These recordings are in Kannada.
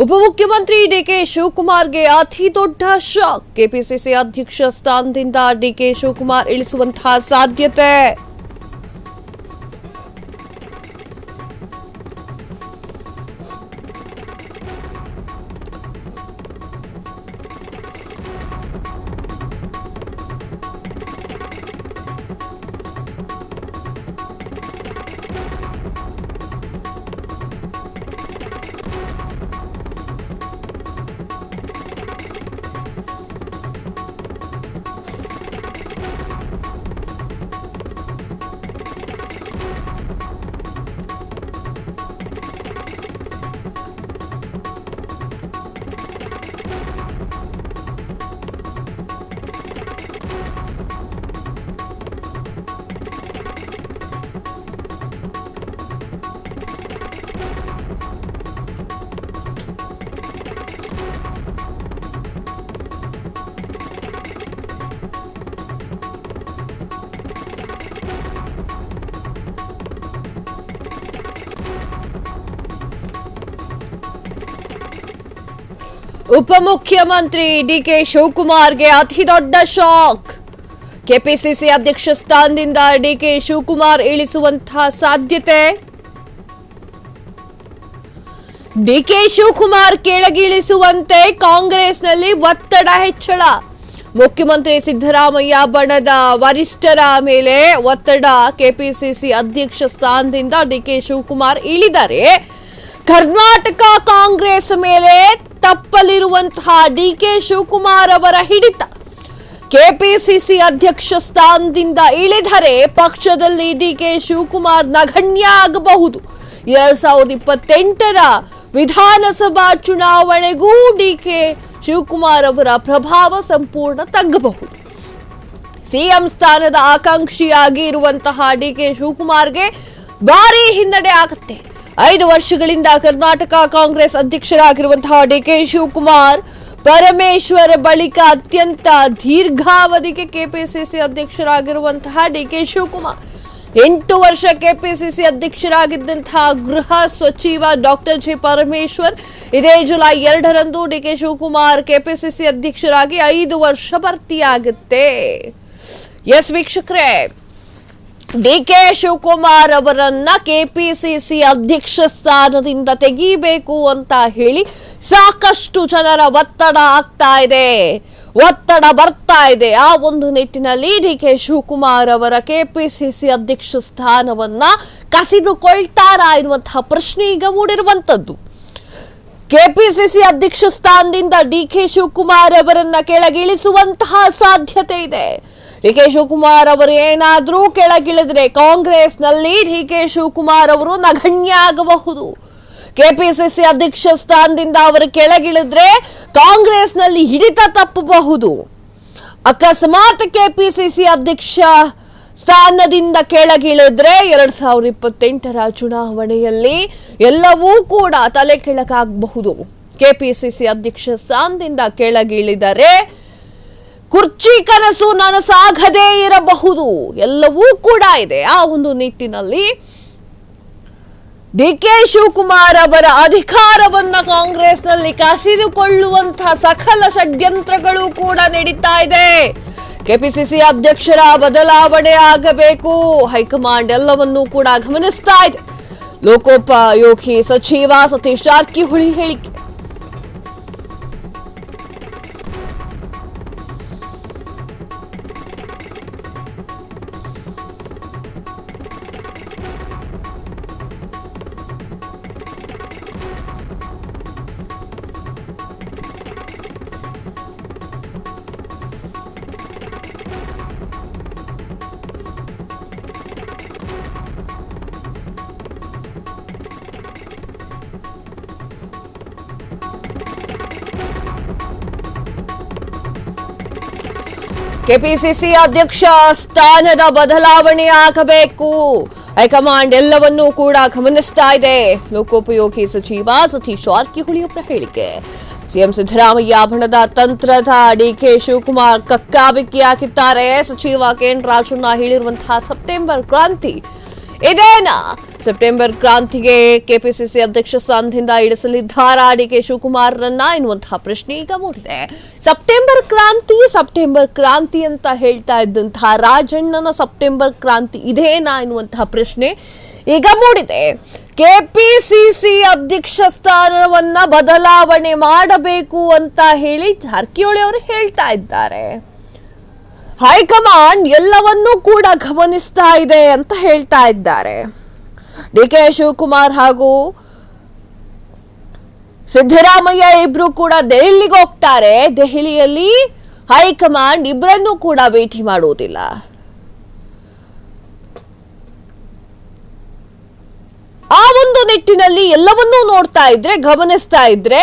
ಉಪಮುಖ್ಯಮಂತ್ರಿ ಡಿಕೆ ಶಿವಕುಮಾರ್ಗೆ ಅತಿ ದೊಡ್ಡ ಶಾಕ್. ಕೆಪಿಸಿಸಿ ಅಧ್ಯಕ್ಷ ಸ್ಥಾನದಿಂದ ಡಿಕೆ ಶಿವಕುಮಾರ್ ಇಳಿಸುವಂತಹ ಸಾಧ್ಯತೆ. ಉಪಮುಖ್ಯಮಂತ್ರಿ ಡಿಕೆ ಶಿವಕುಮಾರ್ಗೆ ಅತಿ ದೊಡ್ಡ ಶಾಕ್. ಕೆಪಿಸಿಸಿ ಅಧ್ಯಕ್ಷ ಸ್ಥಾನದಿಂದ ಡಿಕೆ ಶಿವಕುಮಾರ್ ಇಳಿಸುವಂತಹ ಸಾಧ್ಯತೆ. ಡಿಕೆ ಶಿವಕುಮಾರ್ ಕೆಳಗಿಳಿಸುವಂತೆ ಕಾಂಗ್ರೆಸ್ನಲ್ಲಿ ಒತ್ತಡ ಹೆಚ್ಚಳ. ಮುಖ್ಯಮಂತ್ರಿ ಸಿದ್ದರಾಮಯ್ಯ ಬಣದ ವರಿಷ್ಠರ ಮೇಲೆ ಒತ್ತಡ. ಕೆಪಿಸಿಸಿ ಅಧ್ಯಕ್ಷ ಸ್ಥಾನದಿಂದ ಡಿಕೆ ಶಿವಕುಮಾರ್ ಇಳಿದರೆ ಕರ್ನಾಟಕ ಕಾಂಗ್ರೆಸ್ ಮೇಲೆ ತಪ್ಪಲಿರುವಂತಹ ಡಿಕೆ ಶಿವಕುಮಾರ್ ಅವರ ಹಿಡಿತ. ಕೆಪಿಸಿಸಿ ಅಧ್ಯಕ್ಷ ಸ್ಥಾನದಿಂದ ಇಳಿದರೆ ಪಕ್ಷದಲ್ಲಿ ಡಿಕೆ ಶಿವಕುಮಾರ್ ನಗಣ್ಯ ಆಗಬಹುದು. 2028ರ ವಿಧಾನಸಭಾ ಚುನಾವಣೆಗೂ ಡಿಕೆ ಶಿವಕುಮಾರ್ ಅವರ ಪ್ರಭಾವ ಸಂಪೂರ್ಣ ತಗ್ಗಬಹುದು. ಸಿಎಂ ಸ್ಥಾನದ ಆಕಾಂಕ್ಷಿಯಾಗಿ ಇರುವಂತಹ ಡಿಕೆ ಶಿವಕುಮಾರ್ಗೆ ಭಾರಿ ಹಿನ್ನಡೆ ಆಗುತ್ತೆ. 5 ವರ್ಷಗಳಿಂದ ಕರ್ನಾಟಕ ಕಾಂಗ್ರೆಸ್ ಅಧ್ಯಕ್ಷರಾಗಿರುವಂತಹ ಡಿಕೆ ಶಿವಕುಮಾರ್ ಪರಮೇಶ್ವರ್ ಬಳಿಕ ಅತ್ಯಂತ ದೀರ್ಘಾವಧಿಗೆ ಕೆಪಿಸಿಸಿ ಅಧ್ಯಕ್ಷರಾಗಿರುವಂತಹ ಡಿಕೆ ಶಿವಕುಮಾರ್ 8 ವರ್ಷ ಕೆಪಿಸಿಸಿ ಅಧ್ಯಕ್ಷರಾಗಿದ್ದಂತಹ ಗೃಹ ಸಚಿವ ಡಾಕ್ಟರ್ ಜಿ ಪರಮೇಶ್ವರ್ ಇದೇ ಜುಲೈ 2ರಂದು ಡಿಕೆ ಶಿವಕುಮಾರ್ ಕೆಪಿಸಿಸಿ ಅಧ್ಯಕ್ಷರಾಗಿ 5 ವರ್ಷ ಭರ್ತಿಯಾಗುತ್ತೆ. ಎಸ್ ವೀಕ್ಷಕರೇ, ಡಿಕೆ ಶಿವಕುಮಾರ್ ಅವರನ್ನ ಕೆಪಿಸಿಸಿ ಅಧ್ಯಕ್ಷ ಸ್ಥಾನದಿಂದ ತೆಗಿಬೇಕು ಅಂತ ಹೇಳಿ ಸಾಕಷ್ಟು ಜನರ ಒತ್ತಡ ಆಗ್ತಾ ಇದೆ, ಒತ್ತಡ ಬರ್ತಾ ಇದೆ. ಆ ಒಂದು ನಿಟ್ಟಿನಲ್ಲಿ ಡಿಕೆ ಶಿವಕುಮಾರ್ ಅವರ ಕೆಪಿಸಿಸಿ ಅಧ್ಯಕ್ಷ ಸ್ಥಾನವನ್ನ ಕಸಿದುಕೊಳ್ತಾರಾ ಎನ್ನುವಂತಹ ಪ್ರಶ್ನೆ ಈಗ ಮೂಡಿರುವಂತದ್ದು. ಕೆಪಿಸಿಸಿ ಅಧ್ಯಕ್ಷ ಸ್ಥಾನದಿಂದ ಡಿಕೆ ಶಿವಕುಮಾರ್ ಅವರನ್ನ ಕೆಳಗಿಳಿಸುವಂತಹ ಸಾಧ್ಯತೆ ಇದೆ. ಡಿಕೆ ಶಿವಕುಮಾರ್ ಅವರು ಏನಾದ್ರೂ ಕೆಳಗಿಳಿದ್ರೆ ಕಾಂಗ್ರೆಸ್ನಲ್ಲಿ ಡಿಕೆ ಶಿವಕುಮಾರ್ ಅವರು ನಗಣ್ಯ ಆಗಬಹುದು. ಕೆಪಿಸಿಸಿ ಅಧ್ಯಕ್ಷ ಸ್ಥಾನದಿಂದ ಅವರು ಕೆಳಗಿಳಿದ್ರೆ ಕಾಂಗ್ರೆಸ್ನಲ್ಲಿ ಹಿಡಿತ ತಪ್ಪಬಹುದು. ಅಕಸ್ಮಾತ್ ಕೆಪಿಸಿಸಿ ಅಧ್ಯಕ್ಷ ಸ್ಥಾನದಿಂದ ಕೆಳಗಿಳಿದ್ರೆ 2028ರ ಚುನಾವಣೆಯಲ್ಲಿ ಎಲ್ಲವೂ ಕೂಡ ತಲೆ ಕೆಳಗಾಗಬಹುದು. ಕೆಪಿಸಿಸಿ ಅಧ್ಯಕ್ಷ ಸ್ಥಾನದಿಂದ ಕೆಳಗಿಳಿದರೆ ಕುರ್ಚಿ ಕನಸು ನನಸಾಗದೇ ಇರಬಹುದು. ಎಲ್ಲವೂ ಕೂಡ ಇದೆ. ಆ ಒಂದು ನಿಟ್ಟಿನಲ್ಲಿ ಡಿಕೆ ಶಿವಕುಮಾರ್ ಅವರ ಅಧಿಕಾರವನ್ನ ಕಾಂಗ್ರೆಸ್ನಲ್ಲಿ ಕಸಿದುಕೊಳ್ಳುವಂತಹ ಸಕಲ ಷಡ್ಯಂತ್ರಗಳು ಕೂಡ ನಡೀತಾ ಇದೆ. ಕೆಪಿಸಿಸಿ ಅಧ್ಯಕ್ಷರ ಬದಲಾವಣೆ ಆಗಬೇಕು. ಹೈಕಮಾಂಡ್ ಎಲ್ಲವನ್ನೂ ಕೂಡ ಗಮನಿಸ್ತಾ ಇದೆ. ಲೋಕೋಪಯೋಗಿ ಸಚಿವ ಸತೀಶ್ ಜಾರಕಿಹೊಳಿ ಹೇಳಿಕೆ. ಕೆಪಿಸಿಸಿ ಅಧ್ಯಕ್ಷ ಸ್ಥಾನದ ಬದಲಾವಣೆ ಆಗಬೇಕು. ಹೈಕಮಾಂಡ್ ಎಲ್ಲವನ್ನೂ ಕೂಡ ಗಮನಿಸ್ತಾ ಇದೆ. ಲೋಕೋಪಯೋಗಿ ಸಚಿವ ಸತೀಶ್ ಜಾರಕಿಹೊಳಿ ಅವರ ಹೇಳಿಕೆ. ಸಿಎಂ ಸಿದ್ದರಾಮಯ್ಯ ಬಣದ ತಂತ್ರದ ಡಿಕೆ ಶಿವಕುಮಾರ್ ಕಕ್ಕಾಬಿಕ್ಕಿಯಾಗಿದ್ದಾರೆ. ಸಚಿವ ಕೆಎನ್ ರಾಜಣ್ಣ ಹೇಳಿರುವಂತಹ ಸೆಪ್ಟೆಂಬರ್ ಕ್ರಾಂತಿ ಇದೇನಾ? ಸೆಪ್ಟೆಂಬರ್ ಕ್ರಾಂತಿಗೆ ಕೆಪಿಸಿಸಿ ಅಧ್ಯಕ್ಷ ಸ್ಥಾನದಿಂದ ಇಳಿಸಲಿದ್ದಾರಾ ಡಿಕೆ ಶಿವಕುಮಾರ್ರನ್ನ ಎನ್ನುವಂತಹ ಪ್ರಶ್ನೆ ಈಗ ಮೂಡಿದೆ. ಸೆಪ್ಟೆಂಬರ್ ಕ್ರಾಂತಿ ಅಂತ ಹೇಳ್ತಾ ಇದ್ದಂತಹ ರಾಜಣ್ಣನ ಸೆಪ್ಟೆಂಬರ್ ಕ್ರಾಂತಿ ಇದೇನಾ ಎನ್ನುವಂತಹ ಪ್ರಶ್ನೆ ಈಗ ಮೂಡಿದೆ. ಕೆಪಿಸಿಸಿ ಅಧ್ಯಕ್ಷ ಸ್ಥಾನವನ್ನ ಬದಲಾವಣೆ ಮಾಡಬೇಕು ಅಂತ ಹೇಳಿ ಜಾರಕಿಹೊಳಿ ಅವರು ಹೇಳ್ತಾ ಇದ್ದಾರೆ. ಹೈಕಮಾಂಡ್ ಎಲ್ಲವನ್ನೂ ಕೂಡ ಗಮನಿಸ್ತಾ ಇದೆ ಅಂತ ಹೇಳ್ತಾ ಇದ್ದಾರೆ. ಡಿಕೆ ಶಿವಕುಮಾರ್ ಹಾಗೂ ಸಿದ್ದರಾಮಯ್ಯ ಇಬ್ರು ಕೂಡ ದೆಹಲಿಗೆ ಹೋಗ್ತಾರೆ. ದೆಹಲಿಯಲ್ಲಿ ಹೈಕಮಾಂಡ್ ಇಬ್ಬರನ್ನೂ ಕೂಡ ಭೇಟಿ ಮಾಡುವುದಿಲ್ಲ. ಆ ಒಂದು ನಿಟ್ಟಿನಲ್ಲಿ ಎಲ್ಲವನ್ನೂ ನೋಡ್ತಾ ಇದ್ರೆ, ಗಮನಿಸ್ತಾ ಇದ್ರೆ,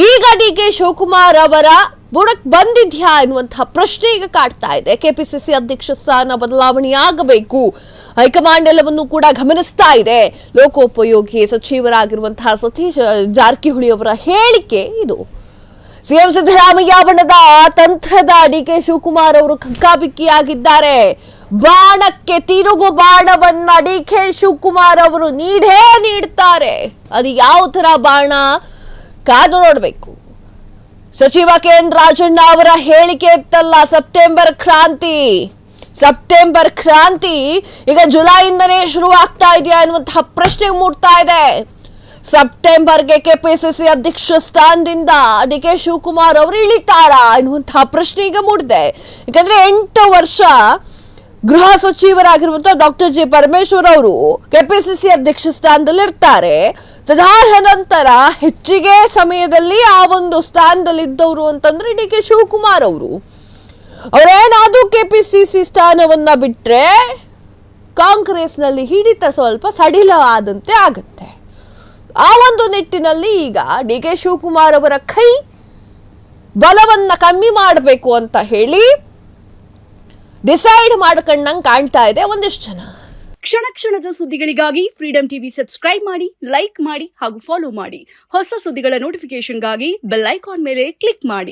ಈಗ ಡಿಕೆ ಶಿವಕುಮಾರ್ ಅವರ ಬುಡಕ್ ಬಂದಿದ್ಯಾ ಎನ್ನುವಂತಹ ಪ್ರಶ್ನೆ ಈಗ ಕಾಡ್ತಾ ಇದೆ. ಕೆಪಿಸಿಸಿ ಅಧ್ಯಕ್ಷ ಸ್ಥಾನ ಬದಲಾವಣೆಯಾಗಬೇಕು, ಹೈಕಮಾಂಡ್ ಎಲ್ಲವನ್ನೂ ಕೂಡ ಗಮನಿಸ್ತಾ ಇದೆ. ಲೋಕೋಪಯೋಗಿ ಸಚಿವರಾಗಿರುವಂತಹ ಸತೀಶ್ ಜಾರಕಿಹೊಳಿ ಅವರ ಹೇಳಿಕೆ ಇದು. ಸಿಎಂ ಸಿದ್ದರಾಮಯ್ಯ ಬಣದ ತಂತ್ರದ ಡಿಕೆ ಶಿವಕುಮಾರ್ ಅವರು ಕಕ್ಕಾಬಿಕ್ಕಿಯಾಗಿದ್ದಾರೆ. ಬಾಣಕ್ಕೆ ತಿರುಗು ಬಾಣವನ್ನ ಡಿಕೆ ಶಿವಕುಮಾರ್ ಅವರು ನೀಡ್ತಾರೆ. ಅದು ಯಾವ ತರ ಬಾಣ ಕಾದು ನೋಡ್ಬೇಕು. ಸಚಿವ ಕೆಎನ್ ರಾಜಣ್ಣ ಅವರ ಹೇಳಿಕೆ ಇತ್ತಲ್ಲ, ಸೆಪ್ಟೆಂಬರ್ ಕ್ರಾಂತಿ ಈಗ ಜುಲೈಯಿಂದನೇ ಶುರು ಆಗ್ತಾ ಇದೆಯಾ ಎನ್ನುವಂತಹ ಪ್ರಶ್ನೆ ಮೂಡ್ತಾ ಇದೆ. ಸೆಪ್ಟೆಂಬರ್ಗೆ ಕೆಪಿಸಿಸಿ ಅಧ್ಯಕ್ಷ ಸ್ಥಾನದಿಂದ ಡಿಕೆ ಶಿವಕುಮಾರ್ ಅವರು ಇಳಿತಾರಾ ಎನ್ನುವಂತಹ ಪ್ರಶ್ನೆ ಈಗ ಮೂಡಿದೆ. ಯಾಕಂದ್ರೆ 8 ವರ್ಷ ಗೃಹ ಸಚಿವರಾಗಿರುವಂತಹ ಡಾಕ್ಟರ್ ಜಿ ಪರಮೇಶ್ವರ್ ಅವರು ಕೆಪಿಸಿಸಿ ಅಧ್ಯಕ್ಷ ಸ್ಥಾನದಲ್ಲಿ ಇರ್ತಾರೆ. ತದಾದ ನಂತರ ಹೆಚ್ಚಿಗೆ ಸಮಯದಲ್ಲಿ ಆ ಒಂದು ಸ್ಥಾನದಲ್ಲಿದ್ದವರು ಅಂತಂದ್ರೆ ಡಿಕೆ ಶಿವಕುಮಾರ್ ಅವರು. ಅವರೇನಾದ್ರೂ ಕೆಪಿಸಿಸಿ ಸ್ಥಾನವನ್ನ ಬಿಟ್ರೆ ಕಾಂಗ್ರೆಸ್ನಲ್ಲಿ ಹಿಡಿತ ಸ್ವಲ್ಪ ಸಡಿಲವಾದಂತೆ ಆಗುತ್ತೆ. ಆ ಒಂದು ನಿಟ್ಟಿನಲ್ಲಿ ಈಗ ಡಿಕೆ ಶಿವಕುಮಾರ್ ಅವರ ಕೈ ಬಲವನ್ನ ಕಮ್ಮಿ ಮಾಡಬೇಕು ಅಂತ ಹೇಳಿ ಡಿಸೈಡ್ ಮಾಡ್ಕೊಂಡಂಗೆ ಕಾಣ್ತಾ ಇದೆ ಒಂದಿಷ್ಟು ಜನ. ಕ್ಷಣ ಕ್ಷಣದ ಸುದ್ದಿಗಳಿಗಾಗಿ ಫ್ರೀಡಂ ಟಿವಿ ಸಬ್ಸ್ಕ್ರೈಬ್ ಮಾಡಿ, ಲೈಕ್ ಮಾಡಿ ಹಾಗೂ ಫಾಲೋ ಮಾಡಿ. ಹೊಸ ಸುದ್ದಿಗಳ ನೋಟಿಫಿಕೇಶನ್ಗಾಗಿ ಬೆಲ್ ಐಕಾನ್ ಮೇಲೆ ಕ್ಲಿಕ್ ಮಾಡಿ.